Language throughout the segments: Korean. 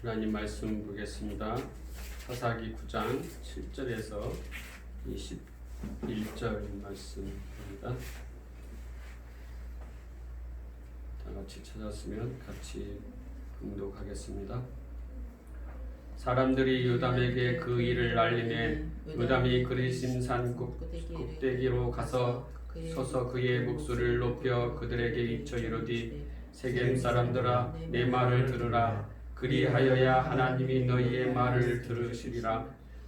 하나님 말씀 보겠습니다. 사사기 9장 7절에서 21절 말씀입니다. 다 같이 찾았으면 같이 봉독하겠습니다. 사람들이 요담에게 그 일을 알리매 요담이 그리심산 꼭대기로 가서 서서 그의 목소리를 높여 그들에게 이쳐 이르되 세겜 사람들아 내 말을 들으라. 그리하여야 하나님이 너희의 말을 들으시리라.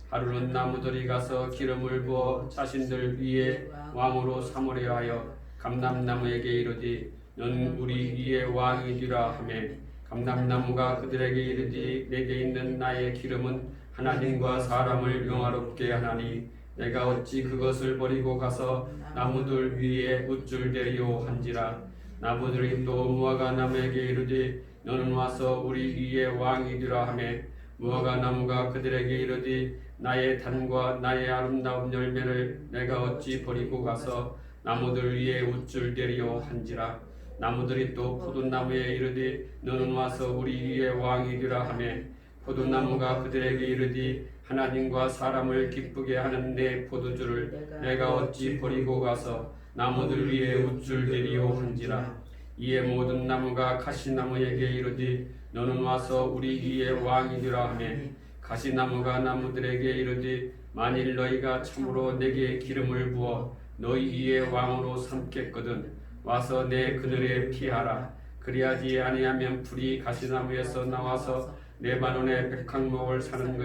하루는 나무들이 가서 기름을 부어 자신들 위에 왕으로 삼으려 하여 감람나무에게 이르되 넌 우리 위에 왕이 되라 하매 감람나무가 그들에게 이르되 내게 있는 나의 기름은 하나님과 사람을 영화롭게 하나니 내가 어찌 그것을 버리고 가서 나무들 위에 우쭐대리오 한지라. 나무들이 또 무화과 나무에게 이르되 너는 와서 우리 위에 왕이 되라 하매 무화과 나무가 그들에게 이르되 나의 단과 나의 아름다운 열매를 내가 어찌 버리고 가서 나무들 위에 우쭐대리오 한지라. 나무들이 또 포도나무에 이르되 너는 와서 우리 위에 왕이 되라 하매 포도나무가 그들에게 이르되 하나님과 사람을 기쁘게 하는 내 포도주를 내가 어찌 버리고 가서 나무들 위에 우쭐대리오 한지라. 이에 모든 나무가 가시나무에게 이르되 너는 와서 우리 위에 왕이 되라 하매 가시나무가 나무들에게 이르되 만일 너희가 참으로 내게 기름을 부어 너희 위에 왕으로 삼겠거든 와서 내 그늘에 피하라. 그리하지 아니하면 불이 가시나무에서 나와서 레바논의 백향목을 사는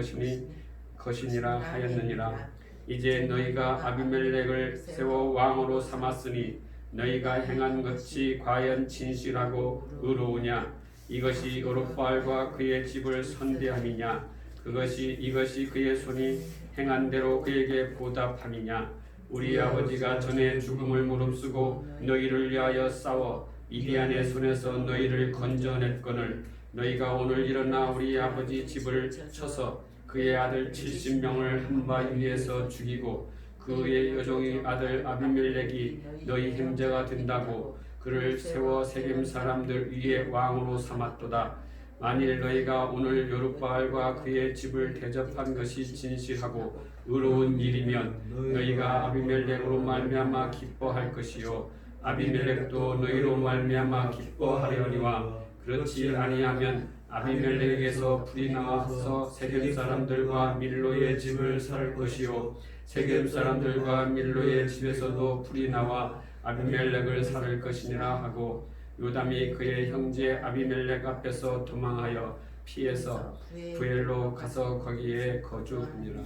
것이니라 하였느니라. 이제 너희가 아비멜렉을 세워 왕으로 삼았으니 너희가 행한 것이 과연 진실하고 의로우냐? 이것이 여룹바알과 그의 집을 선대함이냐? 이것이 그의 손이 행한 대로 그에게 보답함이냐? 우리 아버지가 전에 죽음을 무릅쓰고 너희를 위하여 싸워 미디안의 손에서 너희를 건져냈거늘 너희가 오늘 일어나 우리 아버지 집을 쳐서 그의 아들 70명을 한 바위 위에서 죽이고 그의 여종의 아들 아비멜렉이 너희 형제가 된다고 그를 세워 세겜 사람들 위에 왕으로 삼았도다. 만일 너희가 오늘 여룹바알과 그의 집을 대접한 것이 진실하고 의로운 일이면 너희가 아비멜렉으로 말미암아 기뻐할 것이요 아비멜렉도 너희로 말미암아 기뻐하려니와 그렇지 아니하면 아비멜렉에게서 불이 나와서 세겜 사람들과 밀로의 집을 살 것이요 세겜 사람들과 밀로의 집에서도 불이 나와 아비멜렉을 살을 것이니라 하고 요담이 그의 형제 아비멜렉 앞에서 도망하여 피해서 부엘로 가서 거기에 거주하니라.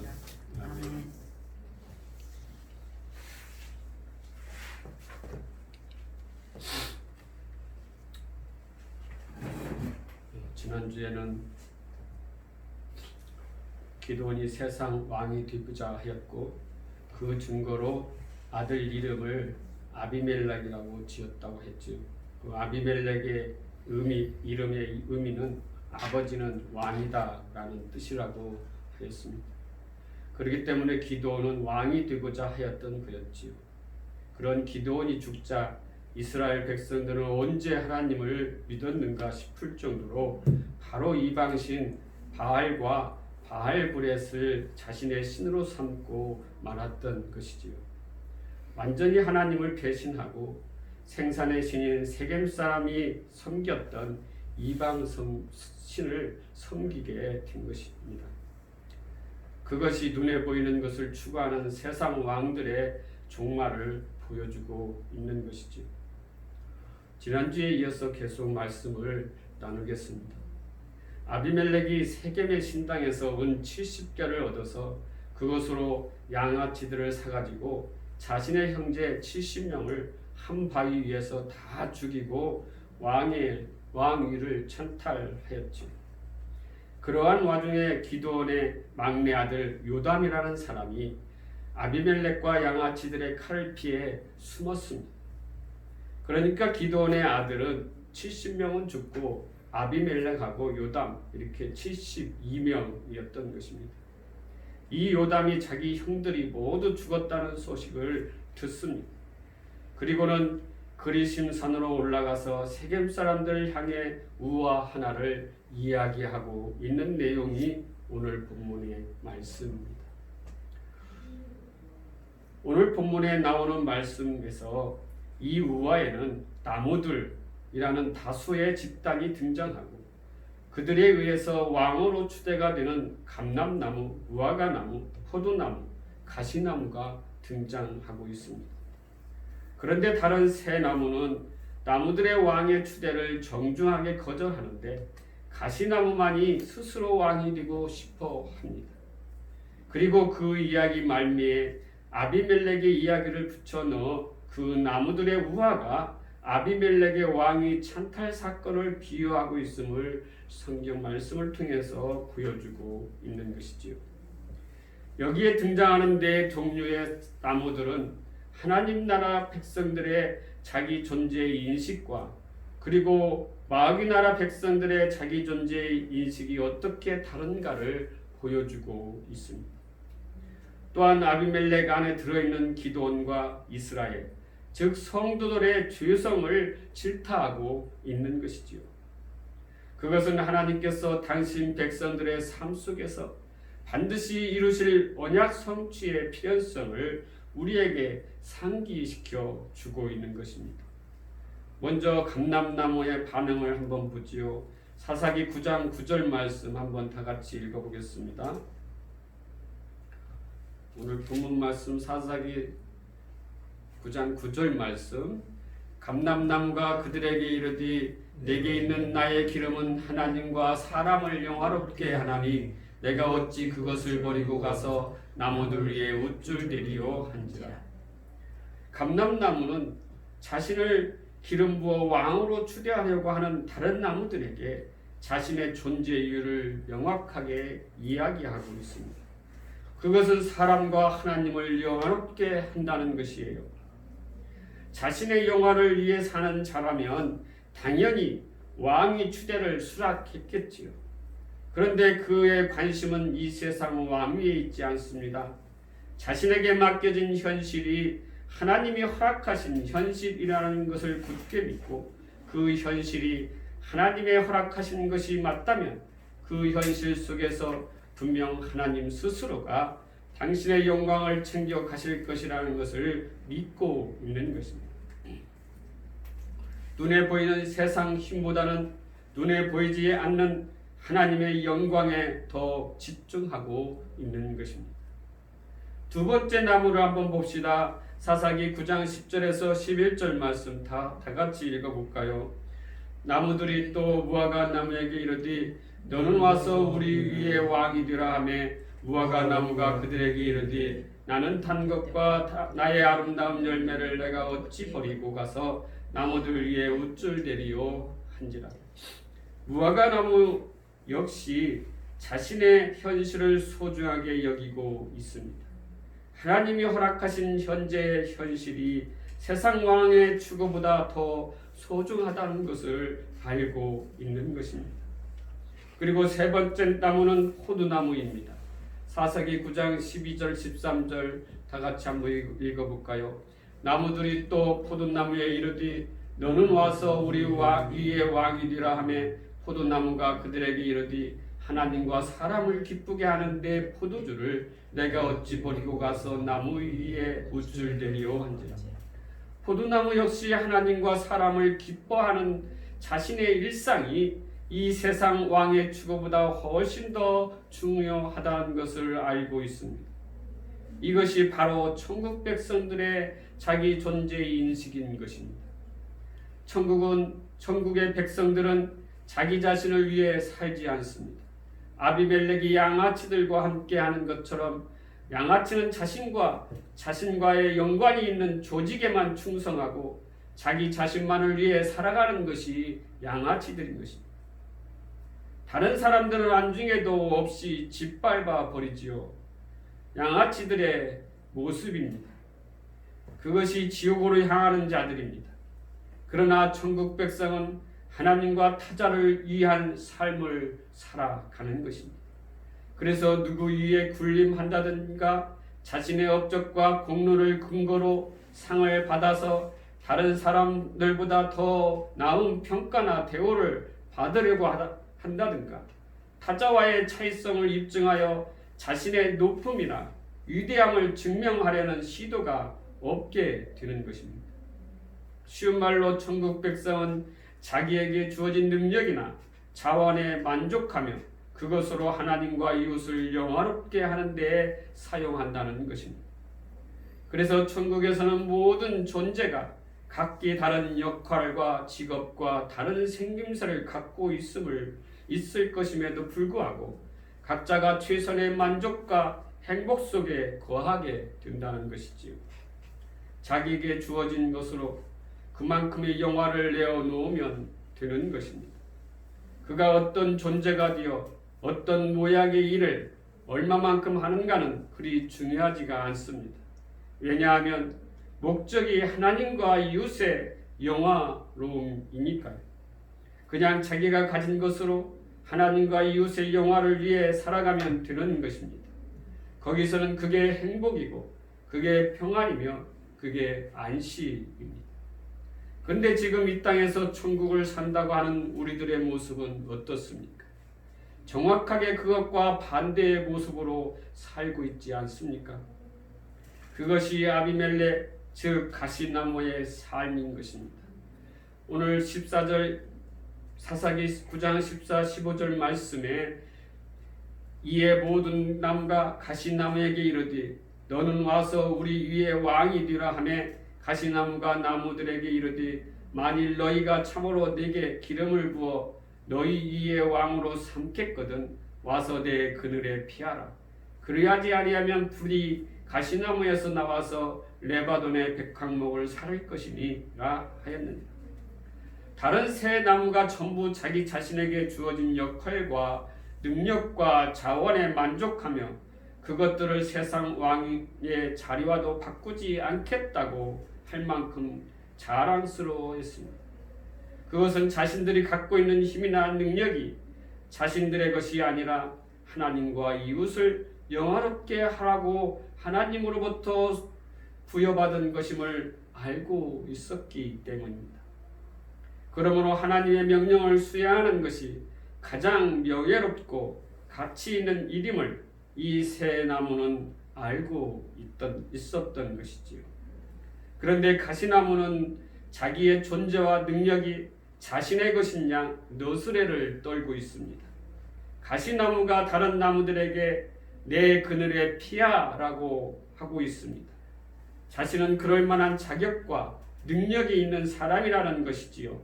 아멘. 지난주에는 기드온이 세상 왕이 되고자 하였고 그 증거로 아들 이름을 아비멜렉이라고 지었다고 했죠. 그 아비멜렉의 이름의 의미는 아버지는 왕이다라는 뜻이라고 하였습니다. 그렇기 때문에 기드온은 왕이 되고자 하였던 그였지요. 그런 기드온이 죽자 이스라엘 백성들은 언제 하나님을 믿었는가 싶을 정도로 바로 이방신 바알과 바알브렛을 자신의 신으로 삼고 말았던 것이지요. 완전히 하나님을 배신하고 생산의 신인 세겜 사람이 섬겼던 이방 신을 섬기게 된 것입니다. 그것이 눈에 보이는 것을 추구하는 세상 왕들의 종말을 보여주고 있는 것이지요. 지난주에 이어서 계속 말씀을 나누겠습니다. 아비멜렉이 세겜의 신당에서 은 70개를 얻어서 그것으로 양아치들을 사가지고 자신의 형제 70명을 한 바위 위에서 다 죽이고 왕위를 찬탈하였지. 그러한 와중에 기드온의 막내 아들 요담이라는 사람이 아비멜렉과 양아치들의 칼을 피해 숨었습니다. 그러니까 기드온의 아들은 70명은 죽고 아비멜렉하고 요담 이렇게 72명이었던 것입니다. 이 요담이 자기 형들이 모두 죽었다는 소식을 듣습니다. 그리고는 그리심산으로 올라가서 세겜 사람들 향해 우화 하나를 이야기하고 있는 내용이 오늘 본문의 말씀입니다. 오늘 본문에 나오는 말씀에서 이 우화에는 나무들이라는 다수의 집단이 등장하고 그들에 의해서 왕으로 추대가 되는 감람나무, 무화과나무, 포도나무, 가시나무가 등장하고 있습니다. 그런데 다른 세 나무는 나무들의 왕의 추대를 정중하게 거절하는데 가시나무만이 스스로 왕이 되고 싶어 합니다. 그리고 그 이야기 말미에 아비멜렉의 이야기를 붙여 넣어 그 나무들의 우화가 아비멜렉의 왕위 찬탈 사건을 비유하고 있음을 성경 말씀을 통해서 보여주고 있는 것이지요. 여기에 등장하는 네 종류의 나무들은 하나님 나라 백성들의 자기 존재의 인식과 그리고 마귀 나라 백성들의 자기 존재의 인식이 어떻게 다른가를 보여주고 있습니다. 또한 아비멜렉 안에 들어있는 기드온과 이스라엘, 즉 성도들의 죄성을 질타하고 있는 것이지요. 그것은 하나님께서 당신 백성들의 삶 속에서 반드시 이루실 언약 성취의 필연성을 우리에게 상기시켜 주고 있는 것입니다. 먼저 감람나무의 반응을 한번 보지요. 사사기 9장 9절 말씀 한번 다 같이 읽어보겠습니다. 오늘 본문 말씀 사사기 9장 9절 말씀. 감람나무가 그들에게 이르되 내게 있는 나의 기름은 하나님과 사람을 영화롭게 하나니 내가 어찌 그것을 버리고 가서 나무들 위에 우쭐대리요 한지라. 감람나무는 자신을 기름 부어 왕으로 추대하려고 하는 다른 나무들에게 자신의 존재 이유를 명확하게 이야기하고 있습니다. 그것은 사람과 하나님을 영화롭게 한다는 것이에요. 자신의 영화를 위해 사는 자라면 당연히 왕이 추대를 수락했겠지요. 그런데 그의 관심은 이 세상 왕위에 있지 않습니다. 자신에게 맡겨진 현실이 하나님이 허락하신 현실이라는 것을 굳게 믿고 그 현실이 하나님의 허락하신 것이 맞다면 그 현실 속에서 분명 하나님 스스로가 당신의 영광을 챙겨 가실 것이라는 것을 믿고 있는 것입니다. 눈에 보이는 세상 힘보다는 눈에 보이지 않는 하나님의 영광에 더 집중하고 있는 것입니다. 두 번째 나무를 한번 봅시다. 사사기 9장 10절에서 11절 말씀 다 같이 읽어볼까요? 나무들이 또 무화과 나무에게 이르되 너는 와서 우리 위에 왕이 되라 하며 무화과 나무가 그들에게 이르되 나는 탄 것과 나의 아름다운 열매를 내가 어찌 버리고 가서 나무들 위에 우쭐대리요 한지라. 무화과 나무 역시 자신의 현실을 소중하게 여기고 있습니다. 하나님이 허락하신 현재의 현실이 세상 왕의 추구보다 더 소중하다는 것을 알고 있는 것입니다. 그리고 세 번째 나무는 포도나무입니다. 사사기 9장 12절 13절 다 같이 한번 읽어볼까요? 나무들이 또 포도나무에 이르되 너는 와서 우리 위에 왕이 되라 하며 포도나무가 그들에게 이르되 하나님과 사람을 기쁘게 하는 내 포도주를 내가 어찌 버리고 가서 나무 위에 우쭐대리요 한지라. 포도나무 역시 하나님과 사람을 기뻐하는 자신의 일상이 이 세상 왕의 추구보다 훨씬 더 중요하다는 것을 알고 있습니다. 이것이 바로 천국 백성들의 자기 존재의 인식인 것입니다. 천국의 백성들은 자기 자신을 위해 살지 않습니다. 아비멜렉이 양아치들과 함께하는 것처럼 양아치는 자신과의 연관이 있는 조직에만 충성하고 자기 자신만을 위해 살아가는 것이 양아치들인 것입니다. 다른 사람들은 안중에도 없이 짓밟아 버리지요. 양아치들의 모습입니다. 그것이 지옥으로 향하는 자들입니다. 그러나 천국 백성은 하나님과 타자를 위한 삶을 살아가는 것입니다. 그래서 누구 위에 군림한다든가 자신의 업적과 공로를 근거로 상을 받아서 다른 사람들보다 더 나은 평가나 대우를 받으려고 한다든가 타자와의 차이성을 입증하여 자신의 높음이나 위대함을 증명하려는 시도가 없게 되는 것입니다. 쉬운 말로 천국 백성은 자기에게 주어진 능력이나 자원에 만족하며 그것으로 하나님과 이웃을 영화롭게 하는 데에 사용한다는 것입니다. 그래서 천국에서는 모든 존재가 각기 다른 역할과 직업과 다른 생김새를 갖고 있을 것임에도 불구하고 각자가 최선의 만족과 행복 속에 거하게 된다는 것이지요. 자기에게 주어진 것으로 그만큼의 영화를 내어놓으면 되는 것입니다. 그가 어떤 존재가 되어 어떤 모양의 일을 얼마만큼 하는가는 그리 중요하지가 않습니다. 왜냐하면 목적이 하나님과 이웃의 영화로움이니까요. 그냥 자기가 가진 것으로 하나님과 이웃의 영화를 위해 살아가면 되는 것입니다. 거기서는 그게 행복이고 그게 평안이며 그게 안식입니다. 그런데 지금 이 땅에서 천국을 산다고 하는 우리들의 모습은 어떻습니까? 정확하게 그것과 반대의 모습으로 살고 있지 않습니까? 그것이 아비멜렉 즉 가시나무의 삶인 것입니다. 오늘 14절 사사기 9장 14, 15절 말씀에 이에 모든 남과 가시나무에게 이르되 너는 와서 우리 위에 왕이 되라 하며 가시나무가 나무들에게 이르되 만일 너희가 참으로 내게 기름을 부어 너희 위에 왕으로 삼겠거든 와서 내 그늘에 피하라. 그리하지 아니하면 불이 가시나무에서 나와서 레바논의 백향목을 사를 것이니라 하였느니라. 다른 새 나무가 전부 자기 자신에게 주어진 역할과 능력과 자원에 만족하며 그것들을 세상 왕의 자리와도 바꾸지 않겠다고 할 만큼 자랑스러워했습니다. 그것은 자신들이 갖고 있는 힘이나 능력이 자신들의 것이 아니라 하나님과 이웃을 영화롭게 하라고 하나님으로부터 부여받은 것임을 알고 있었기 때문입니다. 그러므로 하나님의 명령을 수행하는 것이 가장 명예롭고 가치 있는 일임을 이 새 나무는 알고 있었던 것이지요. 그런데 가시나무는 자기의 존재와 능력이 자신의 것인 양 너스레를 떨고 있습니다. 가시나무가 다른 나무들에게 내 그늘에 피하라고 하고 있습니다. 자신은 그럴 만한 자격과 능력이 있는 사람이라는 것이지요.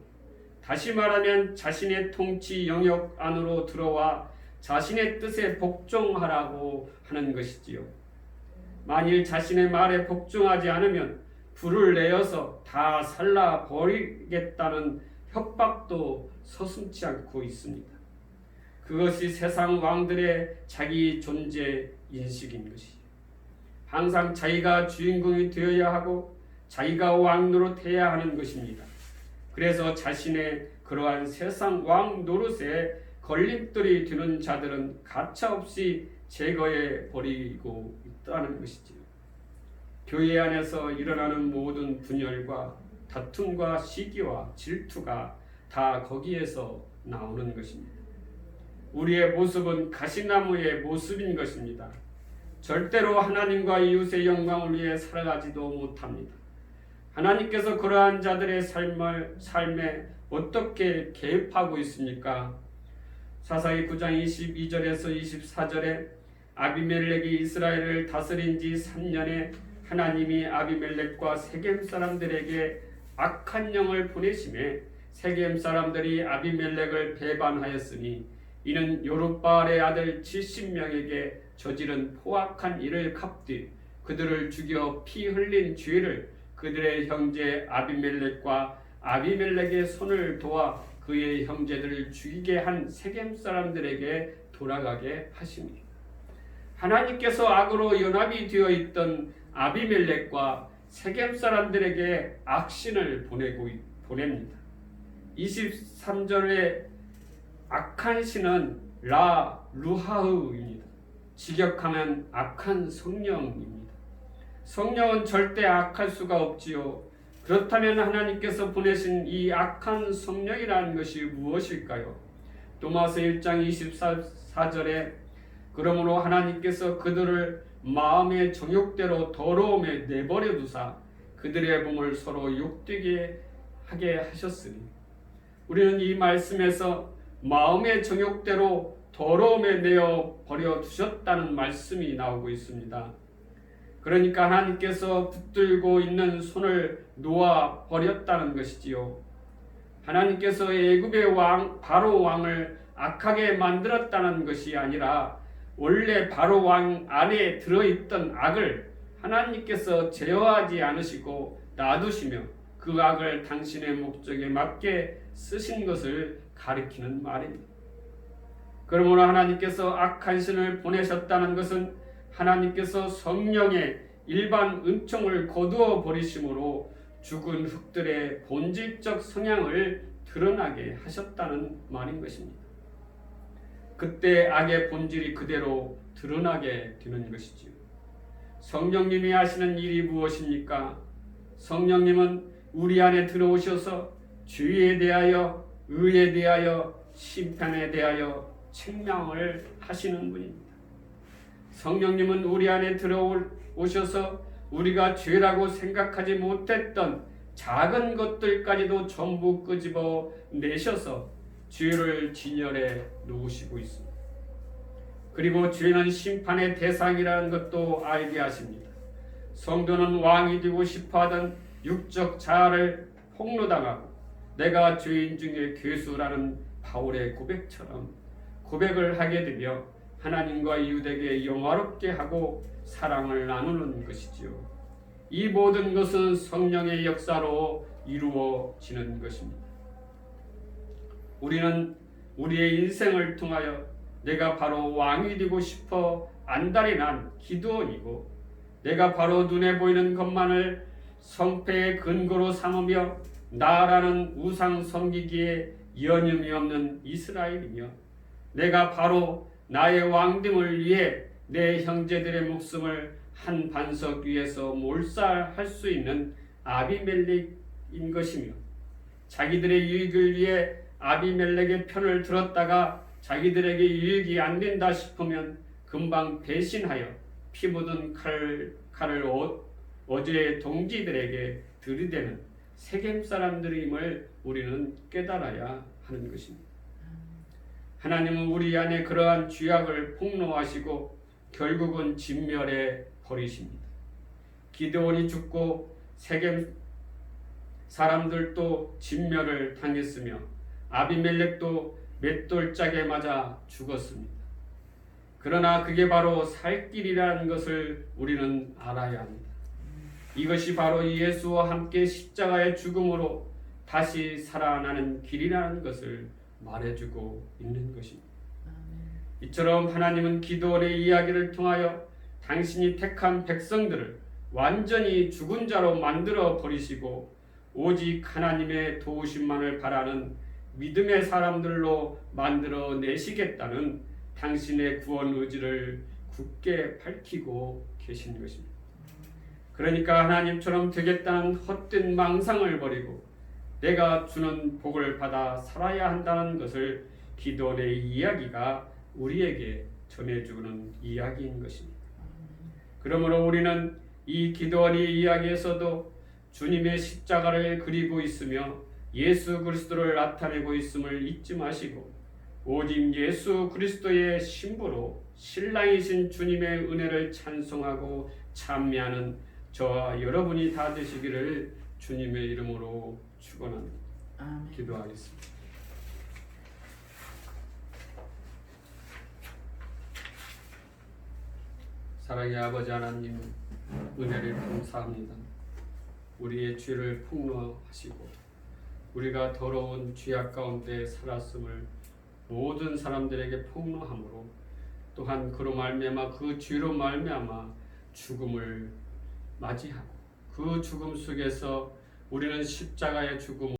다시 말하면 자신의 통치 영역 안으로 들어와 자신의 뜻에 복종하라고 하는 것이지요. 만일 자신의 말에 복종하지 않으면 불을 내어서 다 살라 버리겠다는 협박도 서슴지 않고 있습니다. 그것이 세상 왕들의 자기 존재 인식인 것이죠. 항상 자기가 주인공이 되어야 하고 자기가 왕 노릇해야 하는 것입니다. 그래서 자신의 그러한 세상 왕 노릇에 걸림돌이 되는 자들은 가차없이 제거해 버리고 있다는 것이지요. 교회 안에서 일어나는 모든 분열과 다툼과 시기와 질투가 다 거기에서 나오는 것입니다. 우리의 모습은 가시나무의 모습인 것입니다. 절대로 하나님과 이웃의 영광을 위해 살아가지도 못합니다. 하나님께서 그러한 자들의 삶에 어떻게 개입하고 있습니까? 사사기 9장 22절에서 24절에 아비멜렉이 이스라엘을 다스린 지 3년에 하나님이 아비멜렉과 세겜 사람들에게 악한 영을 보내심에 세겜 사람들이 아비멜렉을 배반하였으니 이는 요룹바알의 아들 70명에게 저지른 포악한 일을 갚되 그들을 죽여 피 흘린 죄를 그들의 형제 아비멜렉과 아비멜렉의 손을 도와 그의 형제들을 죽이게 한 세겜 사람들에게 돌아가게 하십니다. 하나님께서 악으로 연합이 되어 있던 아비멜렉과 세겜 사람들에게 악신을 보냅니다. 23절에 악한 신은 라 루하흐입니다. 직역하면 악한 성령입니다. 성령은 절대 악할 수가 없지요. 그렇다면 하나님께서 보내신 이 악한 성령이라는 것이 무엇일까요? 또마스 1장 24절에 그러므로 하나님께서 그들을 마음의 정욕대로 더러움에 내버려 두사 그들의 몸을 서로 욕되게 하게 하셨으니, 우리는 이 말씀에서 마음의 정욕대로 더러움에 내어 버려 두셨다는 말씀이 나오고 있습니다. 그러니까 하나님께서 붙들고 있는 손을 놓아 버렸다는 것이지요. 하나님께서 애굽의 왕 바로 왕을 악하게 만들었다는 것이 아니라 원래 바로 왕 안에 들어있던 악을 하나님께서 제어하지 않으시고 놔두시며 그 악을 당신의 목적에 맞게 쓰신 것을 가리키는 말입니다. 그러므로 하나님께서 악한 신을 보내셨다는 것은 하나님께서 성령의 일반 은총을 거두어 버리심으로 죽은 흙들의 본질적 성향을 드러나게 하셨다는 말인 것입니다. 그때 악의 본질이 그대로 드러나게 되는 것이지요. 성령님이 하시는 일이 무엇입니까? 성령님은 우리 안에 들어오셔서 죄에 대하여, 의에 대하여, 심판에 대하여 책망을 하시는 분입니다. 성령님은 우리 안에 들어오셔서 우리가 죄라고 생각하지 못했던 작은 것들까지도 전부 끄집어 내셔서 죄를 진열해 놓으시고 있습니다. 그리고 죄는 심판의 대상이라는 것도 알게 하십니다. 성도는 왕이 되고 싶어하던 육적 자아를 폭로당하고 내가 죄인 중에 괴수라는 바울의 고백처럼 고백을 하게 되며 하나님과 이웃에게 영화롭게 하고 사랑을 나누는 것이지요. 이 모든 것은 성령의 역사로 이루어지는 것입니다. 우리는 우리의 인생을 통하여 내가 바로 왕이 되고 싶어 안달이 난 기드온이고, 내가 바로 눈에 보이는 것만을 성패의 근거로 삼으며 나라는 우상 섬기기에 여념이 없는 이스라엘이며, 내가 바로 나의 왕됨을 위해 내 형제들의 목숨을 한 반석 위에서 몰살할 수 있는 아비멜렉인 것이며, 자기들의 유익을 위해 아비멜렉의 편을 들었다가 자기들에게 유익이 안 된다 싶으면 금방 배신하여 피 묻은 칼을 어제의 동지들에게 들이대는 세겜 사람들임을 우리는 깨달아야 하는 것입니다. 하나님은 우리 안에 그러한 죄악을 폭로하시고 결국은 진멸해 버리십니다. 기드온이 죽고 세겜 사람들도 진멸을 당했으며 아비멜렉도 맷돌짝에 맞아 죽었습니다. 그러나 그게 바로 살 길이라는 것을 우리는 알아야 합니다. 이것이 바로 예수와 함께 십자가의 죽음으로 다시 살아나는 길이라는 것을 말해주고 있는 것입니다. 이처럼 하나님은 기드온의 이야기를 통하여 당신이 택한 백성들을 완전히 죽은 자로 만들어 버리시고 오직 하나님의 도우심만을 바라는 믿음의 사람들로 만들어 내시겠다는 당신의 구원 의지를 굳게 밝히고 계신 것입니다. 그러니까 하나님처럼 되겠다는 헛된 망상을 버리고 내가 주는 복을 받아 살아야 한다는 것을 기드온의 이야기가 우리에게 전해주는 이야기인 것입니다. 그러므로 우리는 이 기드온의 이야기에서도 주님의 십자가를 그리고 있으며 예수 그리스도를 나타내고 있음을 잊지 마시고 오직 예수 그리스도의 신부로 신랑이신 주님의 은혜를 찬송하고 찬미하는 저와 여러분이 다 되시기를 주님의 이름으로 축원합니다. 기도하겠습니다. 사랑의 아버지 하나님, 은혜를 감사합니다. 우리의 죄를 폭로하시고 우리가 더러운 죄악 가운데 살았음을 모든 사람들에게 폭로함으로 또한 그로 말미암아 그 죄로 말미암아 죽음을 맞이하고 그 죽음 속에서 우리는 십자가의 죽음